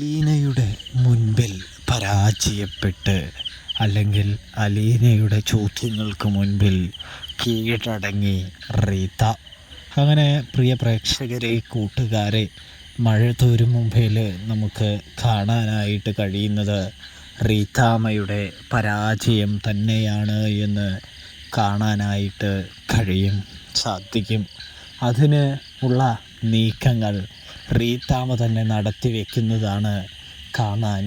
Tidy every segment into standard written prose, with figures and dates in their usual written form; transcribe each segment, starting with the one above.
അലീനയുടെ മുൻപിൽ പരാജയപ്പെട്ട് അല്ലെങ്കിൽ അലീനയുടെ ചോദ്യങ്ങൾക്ക് മുൻപിൽ കീഴടങ്ങി റീത്ത. അങ്ങനെ പ്രിയ പ്രേക്ഷകരെ, കൂട്ടുകാരെ, മഴ തോരും മുമ്പിൽ നമുക്ക് കാണാനായിട്ട് കഴിയുന്നത് റീത്താമ്മയുടെ പരാജയം തന്നെയാണ് എന്ന് കാണാനായിട്ട് സാധിക്കും. അതിന് ഉള്ള നീക്കങ്ങൾ റീത്താമ്മ തന്നെ നടത്തി വയ്ക്കുന്നതാണ് കാണാൻ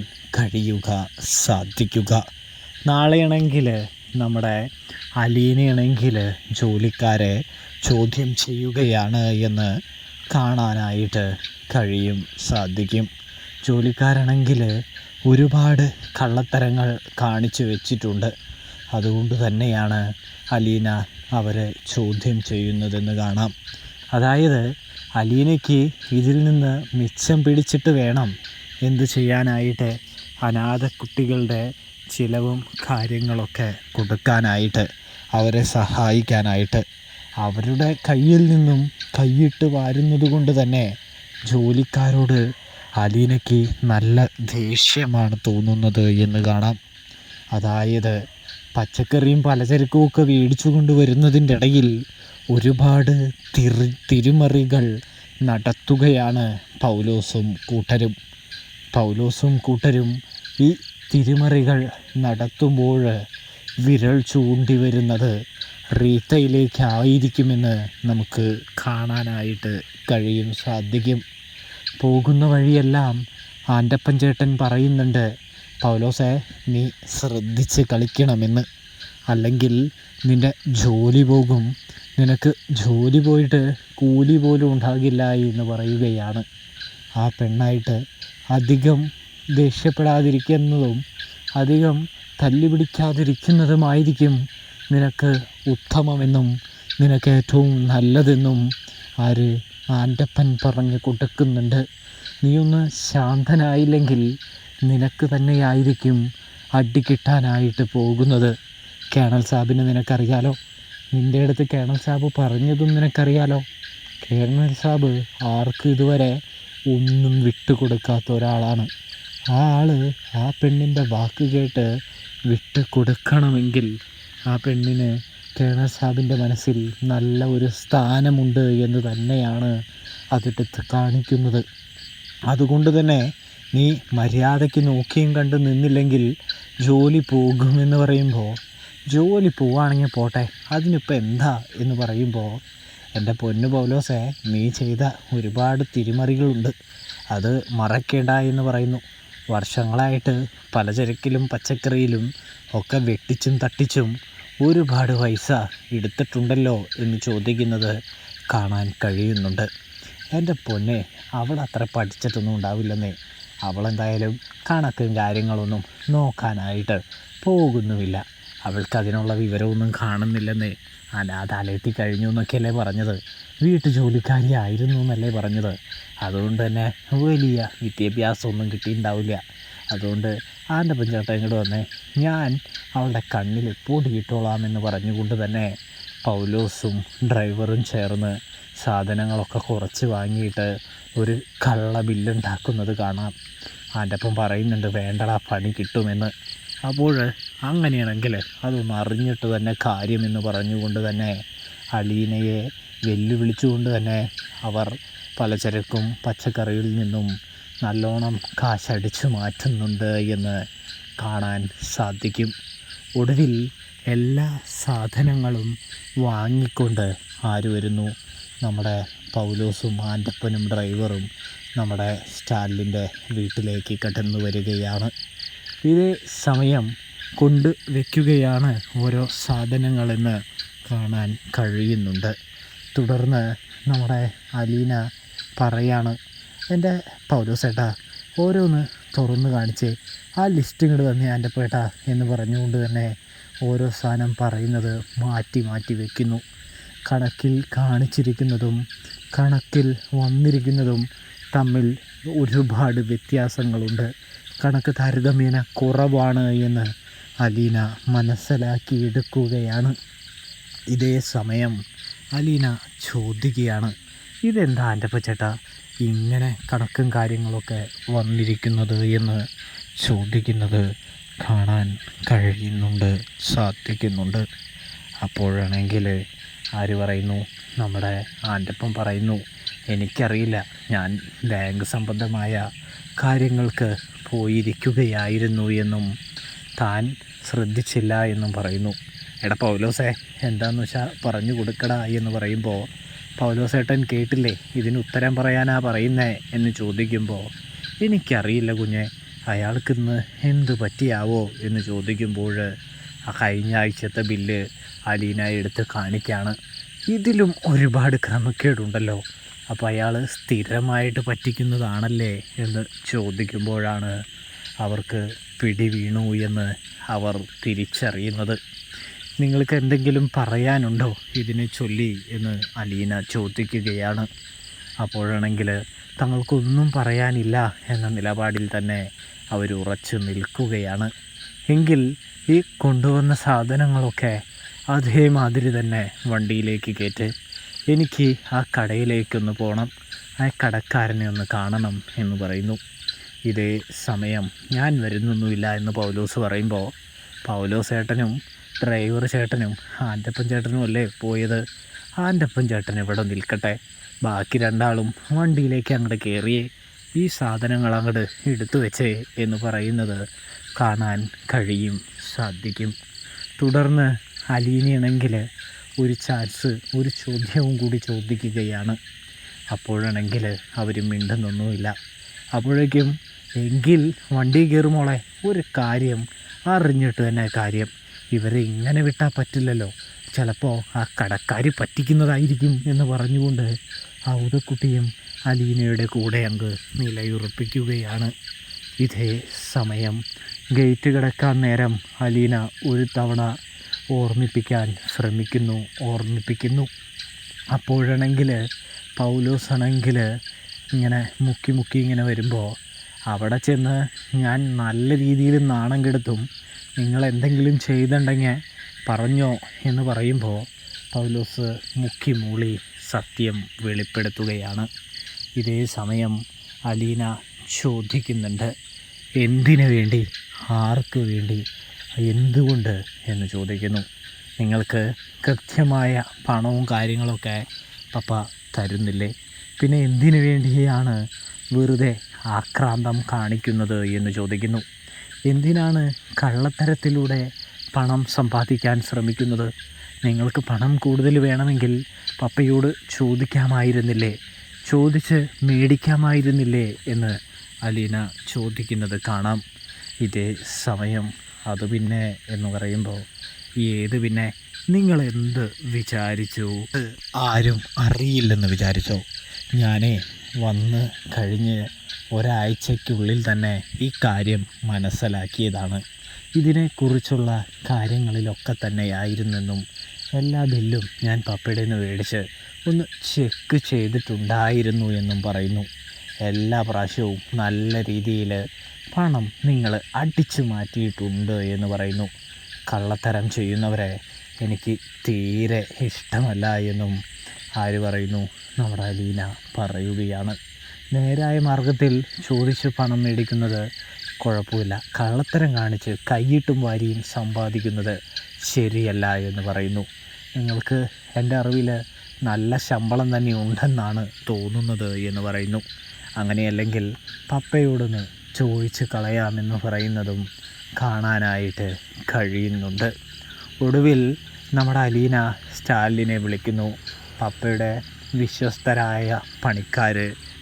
സാധിക്കുക. നാളെയാണെങ്കിൽ നമ്മുടെ അലീനയാണെങ്കിൽ ജോലിക്കാരെ ചോദ്യം ചെയ്യുകയാണ് എന്ന് കാണാനായിട്ട് സാധിക്കും. ജോലിക്കാരാണെങ്കിൽ ഒരുപാട് കള്ളത്തരങ്ങൾ കാണിച്ചു വെച്ചിട്ടുണ്ട്. അതുകൊണ്ട് തന്നെയാണ് അലീന അവരെ ചോദ്യം ചെയ്യുന്നതെന്ന് കാണാം. അതായത് അലീനയ്ക്ക് ഇതിൽ നിന്ന് മിച്ചം പിടിച്ചിട്ട് വേണം എന്ത് ചെയ്യാനായിട്ട്, അനാഥ കുട്ടികളുടെ ചിലവും കാര്യങ്ങളൊക്കെ കൊടുക്കാനായിട്ട്, അവരെ സഹായിക്കാനായിട്ട്. അവരുടെ കയ്യിൽ നിന്നും കൈയിട്ട് വാരുന്നത് കൊണ്ട് തന്നെ ജോലിക്കാരോട് അലീനയ്ക്ക് നല്ല ദേഷ്യമാണ് തോന്നുന്നത് എന്ന് കാണാം. അതായത് പച്ചക്കറിയും പലചരക്കും ഒക്കെ മേടിച്ചു കൊണ്ടുവരുന്നതിൻ്റെ ഇടയിൽ ഒരുപാട് തിരിമറികൾ നടത്തുകയാണ് പൗലോസും കൂട്ടരും. ഈ തിരിമറികൾ നടത്തുമ്പോൾ വിരൽ ചൂണ്ടി വരുന്നത് റീത്തയിലേക്കായിരിക്കുമെന്ന് നമുക്ക് കാണാനായിട്ട് സാധിക്കും. പോകുന്ന വഴിയെല്ലാം ആൻ്റപ്പൻ ചേട്ടൻ പറയുന്നുണ്ട്, പൗലോസേ, നീ ശ്രദ്ധിച്ച് കളിക്കണമെന്ന്, അല്ലെങ്കിൽ നിൻ്റെ ജോലി പോകും, നിനക്ക് ജോലി പോയിട്ട് കൂലി പോലും ഉണ്ടാകില്ല എന്ന് പറയുകയാണ്. ആ പെണ്ണായിട്ട് അധികം ദേഷ്യപ്പെടാതിരിക്കുന്നതും അധികം തല്ലുപിടിക്കാതിരിക്കുന്നതുമായിരിക്കും നിനക്ക് ഉത്തമമെന്നും നിനക്ക് ഏറ്റവും നല്ലതെന്നും ആൻ്റപ്പൻ പറഞ്ഞു കൊടുക്കുന്നുണ്ട്. നീയൊന്ന് ശാന്തനായില്ലെങ്കിൽ നിനക്ക് തന്നെയായിരിക്കും അടി കിട്ടാനായിട്ട് പോകുന്നത്. കേണൽ സാബിനെ നിനക്കറിയാലോ, നിൻ്റെ അടുത്ത് കേണൽ സാബ് പറഞ്ഞതും നിനക്കറിയാലോ. കേണൽ സാബ് ആർക്കും ഇതുവരെ ഒന്നും വിട്ടുകൊടുക്കാത്ത ഒരാളാണ്. ആ പെണ്ണിൻ്റെ വാക്ക് കേട്ട് വിട്ട് കൊടുക്കണമെങ്കിൽ ആ പെണ്ണിന് കേണൽ സാബിൻ്റെ മനസ്സിൽ നല്ല ഒരു സ്ഥാനമുണ്ട് എന്ന് തന്നെയാണ് അതെടുത്ത് കാണിക്കുന്നത്. അതുകൊണ്ട് തന്നെ നീ മര്യാദയ്ക്ക് നോക്കിയും കണ്ട് നിന്നില്ലെങ്കിൽ ജോലി പോകുമെന്ന് പറയുമ്പോൾ, ജോലി പോവുകയാണെങ്കിൽ പോട്ടെ, അതിനിപ്പോൾ എന്താ എന്ന് പറയുമ്പോൾ, എൻ്റെ പൊന്നു പൗലോസേ, നീ ചെയ്ത ഒരുപാട് തിരിമറികളുണ്ട്, അത് മറക്കേണ്ട എന്ന് പറയുന്നു. വർഷങ്ങളായിട്ട് പലചരക്കിലും പച്ചക്കറിയിലും ഒക്കെ വെട്ടിച്ചും തട്ടിച്ചും ഒരുപാട് പൈസ എടുത്തിട്ടുണ്ടല്ലോ എന്ന് ചോദിക്കുന്നത് കാണാൻ കഴിയുന്നുണ്ട്. എൻ്റെ പൊന്നെ, അവൾ അത്ര പഠിച്ചിട്ടൊന്നും ഉണ്ടാവില്ലെന്നേ. അവളെന്തായാലും കണക്കും കാര്യങ്ങളൊന്നും നോക്കാനായിട്ട് പോകുന്നുമില്ല. അവൾക്കതിനുള്ള വിവരമൊന്നും കാണുന്നില്ലെന്നേ. അനാഥാലയത്തിൽ കഴിഞ്ഞു എന്നൊക്കെയല്ലേ പറഞ്ഞത്, വീട്ടു ജോലിക്കാരി ആയിരുന്നു എന്നല്ലേ പറഞ്ഞത്. അതുകൊണ്ട് തന്നെ വലിയ വിദ്യാഭ്യാസമൊന്നും കിട്ടിയിട്ടുണ്ടാവില്ല. അതുകൊണ്ട് ആൻ്റപ്പൻ ചേട്ടൻ ഇങ്ങോട്ട് വന്നേ, ഞാൻ അവളുടെ കണ്ണിൽ പൊടിയിട്ടോളാമെന്ന് പറഞ്ഞുകൊണ്ട് തന്നെ പൗലോസും ഡ്രൈവറും ചേർന്ന് സാധനങ്ങളൊക്കെ കുറച്ച് വാങ്ങിയിട്ട് ഒരു കള്ള ബില്ലുണ്ടാക്കുന്നത് കാണാം. ആൻ്റപ്പൻ പറയുന്നുണ്ട്, വേണ്ടടാ, പണി കിട്ടുമെന്ന്. അപ്പോൾ അങ്ങനെയാണെങ്കിൽ അതൊന്ന് അറിഞ്ഞിട്ട് തന്നെ കാര്യമെന്ന് പറഞ്ഞുകൊണ്ട് തന്നെ അലീനയെ വെല്ലുവിളിച്ചുകൊണ്ട് തന്നെ അവർ പലചരക്കും പച്ചക്കറിയിൽ നിന്നും നല്ലോണം കാശടിച്ചു മാറ്റുന്നുണ്ട് എന്ന് കാണാൻ സാധിക്കും. ഒടുവിൽ എല്ലാ സാധനങ്ങളും വാങ്ങിക്കൊണ്ട് ആര് വരുന്നു? നമ്മുടെ പൗലോസും ആൻ്റപ്പനും ഡ്രൈവറും നമ്മുടെ സ്റ്റാലിൻ്റെ വീട്ടിലേക്ക് കടന്നു വരികയാണ്. ഇതേ സമയം കൊണ്ട് വയ്ക്കുകയാണ് ഓരോ സാധനങ്ങളെന്ന് കാണാൻ കഴിയുന്നുണ്ട്. തുടർന്ന് നമ്മുടെ അലീന പറയാണ്, എൻ്റെ പൗലോസേട്ടാ, ഓരോന്ന് തുറന്ന് കാണിച്ച് ആ ലിസ്റ്റ് ഇങ്ങോട്ട് തന്നെ എൻ്റെ പേട്ടാ എന്ന് പറഞ്ഞുകൊണ്ട് തന്നെ ഓരോ സാധനം പറയുന്നത് മാറ്റി മാറ്റി വയ്ക്കുന്നു. കണക്കിൽ കാണിച്ചിരിക്കുന്നതും കണക്കിൽ വന്നിരിക്കുന്നതും തമ്മിൽ ഒരുപാട് വ്യത്യാസങ്ങളുണ്ട്. കണക്ക് താരതമ്യേന കുറവാണ് എന്ന് അലീന മനസ്സിലാക്കിയെടുക്കുകയാണ്. ഇതേ സമയം അലീന ചോദിക്കുകയാണ്, ഇതെന്താ ആൻ്റപ്പ ചേട്ടാ, ഇങ്ങനെ കണക്കും കാര്യങ്ങളൊക്കെ വന്നിരിക്കുന്നത് എന്ന് ചോദിക്കുന്നത് കാണാൻ കഴിയുന്നുണ്ട്, സാധിക്കുന്നുണ്ട്. അപ്പോഴാണെങ്കിൽ ആര് പറയുന്നു, നമ്മുടെ ആൻ്റപ്പൻ പറയുന്നു, എനിക്കറിയില്ല, ഞാൻ ബാങ്ക് സംബന്ധമായ കാര്യങ്ങൾക്ക് പോയിരിക്കുകയായിരുന്നു എന്നും താൻ ശ്രദ്ധിച്ചില്ല എന്നും പറയുന്നു. എടാ പൗലോസേ, എന്താണെന്ന് വെച്ചാൽ പറഞ്ഞു കൊടുക്കടാ എന്ന് പറയുമ്പോൾ പൗലോസേട്ടൻ കേട്ടില്ലേ, ഇതിന് ഉത്തരം പറയാനാ പറയുന്നേ എന്ന് ചോദിക്കുമ്പോൾ എനിക്കറിയില്ല കുഞ്ഞെ, അയാൾക്കിന്ന് എന്ത് പറ്റിയാവോ എന്ന് ചോദിക്കുമ്പോൾ ആ കഴിഞ്ഞ ആഴ്ചത്തെ ബില്ല് അലീന എടുത്ത് കാണിക്കുകയാണ്. ഇതിലും ഒരുപാട് ക്രമക്കേടുണ്ടല്ലോ, അപ്പോൾ അയാൾ സ്ഥിരമായിട്ട് പറ്റിക്കുന്നതാണല്ലേ എന്ന് ചോദിക്കുമ്പോഴാണ് അവർക്ക് പിടി വീണു എന്ന് അവർ തിരിച്ചറിയുന്നത്. നിങ്ങൾക്ക് എന്തെങ്കിലും പറയാനുണ്ടോ ഇതിനെ ചൊല്ലി എന്ന് അലീന ചോദിക്കുകയാണ്. അപ്പോഴാണെങ്കിൽ തങ്ങൾക്കൊന്നും പറയാനില്ല എന്ന നിലപാടിൽ തന്നെ അവർ ഉറച്ചു നിൽക്കുകയാണ്. എങ്കിൽ ഈ കൊണ്ടുവന്ന സാധനങ്ങളൊക്കെ അതേമാതിരി തന്നെ വണ്ടിയിലേക്ക് കയറ്റ്, എനിക്ക് ആ കടയിലേക്കൊന്ന് പോകണം, ആ കടക്കാരനെ ഒന്ന് കാണണം എന്ന് പറയുന്നു. ഇതേ സമയം ഞാൻ വരുന്നൊന്നുമില്ല എന്ന് പൗലോസ് പറയുമ്പോൾ പൗലോസ് ചേട്ടനും ഡ്രൈവർ ചേട്ടനും ആൻ്റപ്പൻ ചേട്ടനും അല്ലേ പോയത്, ആൻ്റപ്പൻ ചേട്ടൻ ഇവിടെ നിൽക്കട്ടെ, ബാക്കി രണ്ടാളും വണ്ടിയിലേക്ക് അങ്ങോട്ട് കയറിയേ, ഈ സാധനങ്ങൾ അങ്ങോട്ട് എടുത്തു വെച്ചേ എന്ന് പറയുന്നത് കാണാൻ കഴിയും, സാധിക്കും. തുടർന്ന് അലീനയാണെങ്കിൽ ഒരു ചാൻസ്, ഒരു ചോദ്യവും കൂടി ചോദിക്കുകയാണ്. അപ്പോഴാണെങ്കിൽ അവർ മിണ്ടുന്നൊന്നുമില്ല. അപ്പോഴേക്കും എങ്കിൽ വണ്ടി കയറുമോളെ, ഒരു കാര്യം അറിഞ്ഞിട്ട് തന്നെ കാര്യം, ഇവരെ ഇങ്ങനെ വിട്ടാൽ പറ്റില്ലല്ലോ, ചിലപ്പോൾ ആ കടക്കാർ പറ്റിക്കുന്നതായിരിക്കും എന്ന് പറഞ്ഞുകൊണ്ട് ആ ഉദക്കുട്ടിയും അലീനയുടെ കൂടെ അങ്ങ് നിലയുറപ്പിക്കുകയാണ്. ഇതേ സമയം ഗേറ്റ് കിടക്കാൻ നേരം അലീന ഒരു തവണ ഓർമ്മിപ്പിക്കാൻ ഓർമ്മിപ്പിക്കുന്നു. അപ്പോഴാണെങ്കിൽ പൗലോസാണെങ്കിൽ ഇങ്ങനെ മുക്കി ഇങ്ങനെ വരുമ്പോൾ അവിടെ ചെന്ന് ഞാൻ നല്ല രീതിയിൽ നാണം കെടുത്തും, നിങ്ങൾ എന്തെങ്കിലും ചെയ്തിട്ടുണ്ടെങ്കിൽ പറഞ്ഞോ എന്ന് പറയുമ്പോൾ പൗലോസ് മുക്കി മൂളി സത്യം വെളിപ്പെടുത്തുകയാണ്. ഇതേ സമയം അലീന ചോദിക്കുന്നുണ്ട്, എന്തിനു വേണ്ടി, ആർക്ക് വേണ്ടി, എന്തുകൊണ്ട് എന്ന് ചോദിക്കുന്നു. നിങ്ങൾക്ക് കൃത്യമായ പണവും കാര്യങ്ങളൊക്കെ പപ്പ തരുന്നില്ലേ, പിന്നെ എന്തിനു വേണ്ടിയാണ് വെറുതെ ആക്രാന്തം കാണിക്കുന്നത് എന്ന് ചോദിക്കുന്നു. എന്തിനാണ് കള്ളത്തരത്തിലൂടെ പണം സമ്പാദിക്കാൻ ശ്രമിക്കുന്നത്? നിങ്ങൾക്ക് പണം കൂടുതൽ വേണമെങ്കിൽ പപ്പയോട് ചോദിക്കാമായിരുന്നില്ലേ, ചോദിച്ച് മേടിക്കാമായിരുന്നില്ലേ എന്ന് അലീന ചോദിക്കുന്നത് കാണാം. ഇതേ സമയം അത് പിന്നെ എന്ന് പറയുമ്പോൾ ഏത് പിന്നെ, നിങ്ങളെന്ത് വിചാരിച്ചു, ആരും അറിയില്ലെന്ന് വിചാരിച്ചോ? ഞാനേ വന്ന് കഴിഞ്ഞ് ഒരാഴ്ചയ്ക്കുള്ളിൽ തന്നെ ഈ കാര്യം മനസ്സിലാക്കിയതാണ്. ഇതിനെക്കുറിച്ചുള്ള കാര്യങ്ങളിലൊക്കെ തന്നെയായിരുന്നെന്നും എല്ലാ ബില്ലും ഞാൻ പപ്പയുടെ നിന്ന് മേടിച്ച് ഒന്ന് ചെക്ക് ചെയ്തിട്ടുണ്ടായിരുന്നു എന്നും പറയുന്നു. എല്ലാ പ്രാവശ്യവും നല്ല രീതിയിൽ പണം നിങ്ങൾ അടിച്ചു മാറ്റിയിട്ടുണ്ട് എന്ന് പറയുന്നു. കള്ളത്തരം ചെയ്യുന്നവരെ എനിക്ക് തീരെ ഇഷ്ടമല്ല എന്നും ആര് പറയുന്നു, നമ്മുടെ അലീന പറയുകയാണ്. നേരായ മാർഗത്തിൽ ചോദിച്ച് പണം മേടിക്കുന്നത് കുഴപ്പമില്ല, കള്ളത്തരം കാണിച്ച് കൈയിട്ടും വാരിയും സമ്പാദിക്കുന്നത് ശരിയല്ല എന്ന് പറയുന്നു. നിങ്ങൾക്ക് എൻ്റെ അറിവിൽ നല്ല ശമ്പളം തന്നെ ഉണ്ടെന്നാണ് തോന്നുന്നത് എന്ന് പറയുന്നു. അങ്ങനെയല്ലെങ്കിൽ പപ്പയോടൊന്ന് ചോദിച്ച് കളയാമെന്ന് പറയുന്നതും കാണാനായിട്ട് കഴിയുന്നുണ്ട്. ഒടുവിൽ നമ്മുടെ അലീന സ്റ്റാലിനെ വിളിക്കുന്നു. പപ്പയുടെ വിശ്വസ്തരായ പണിക്കാർ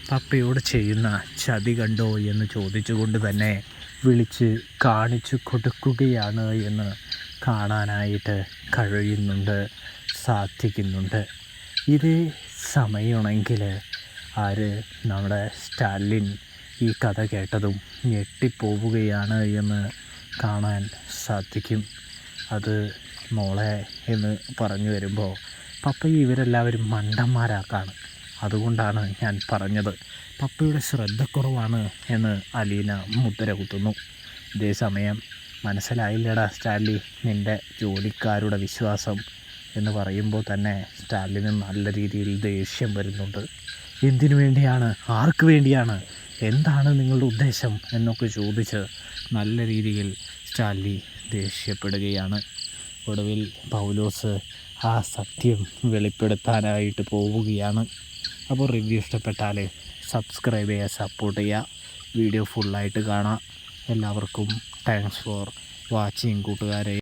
പപ്പയോട് ചെയ്യുന്ന ചതി കണ്ടോ എന്ന് ചോദിച്ചുകൊണ്ട് തന്നെ വിളിച്ച് കാണിച്ചു കൊടുക്കുകയാണ് എന്ന് കാണാനായിട്ട് കഴിയുന്നുണ്ട്, സാധിക്കുന്നുണ്ട്. ഇതേ സമയമാണെങ്കിൽ നമ്മുടെ സ്റ്റാലിൻ ഈ കഥ കേട്ടതും ഞെട്ടിപ്പോവുകയാണ് എന്ന് കാണാൻ സാധിക്കും. അത് മോളെ എന്ന് പറഞ്ഞു വരുമ്പോൾ പപ്പയെ ഇവരെല്ലാവരും മണ്ടന്മാരാക്കാണ്, അതുകൊണ്ടാണ് ഞാൻ പറഞ്ഞത്, പപ്പയുടെ ശ്രദ്ധക്കുറവാണ് എന്ന് അലീന മുദ്ര കുത്തുന്നു. ഇതേസമയം മനസ്സിലായില്ലടാ സ്റ്റാൻലി നിൻ്റെ ജോലിക്കാരുടെ വിശ്വാസം എന്ന് പറയുമ്പോൾ തന്നെ സ്റ്റാലിന് നല്ല രീതിയിൽ ദേഷ്യം വരുന്നുണ്ട്. എന്തിനു വേണ്ടിയാണ്, ആർക്ക് വേണ്ടിയാണ്, എന്താണ് നിങ്ങളുടെ ഉദ്ദേശം എന്നൊക്കെ ചോദിച്ച് നല്ല രീതിയിൽ സ്റ്റാൻലി ദേഷ്യപ്പെടുകയാണ്. ഒടുവിൽ പൗലോസ് ആ സത്യം വെളിപ്പെടുത്താനായിട്ട് പോവുകയാണ്. അപ്പോൾ റിവ്യൂ ഇഷ്ടപ്പെട്ടാൽ സബ്സ്ക്രൈബ് ചെയ്യുക, സപ്പോർട്ട് ചെയ്യുക, വീഡിയോ ഫുള്ളായിട്ട് കാണാം. എല്ലാവർക്കും താങ്ക്സ് ഫോർ വാച്ചിങ് കൂട്ടുകാരെ.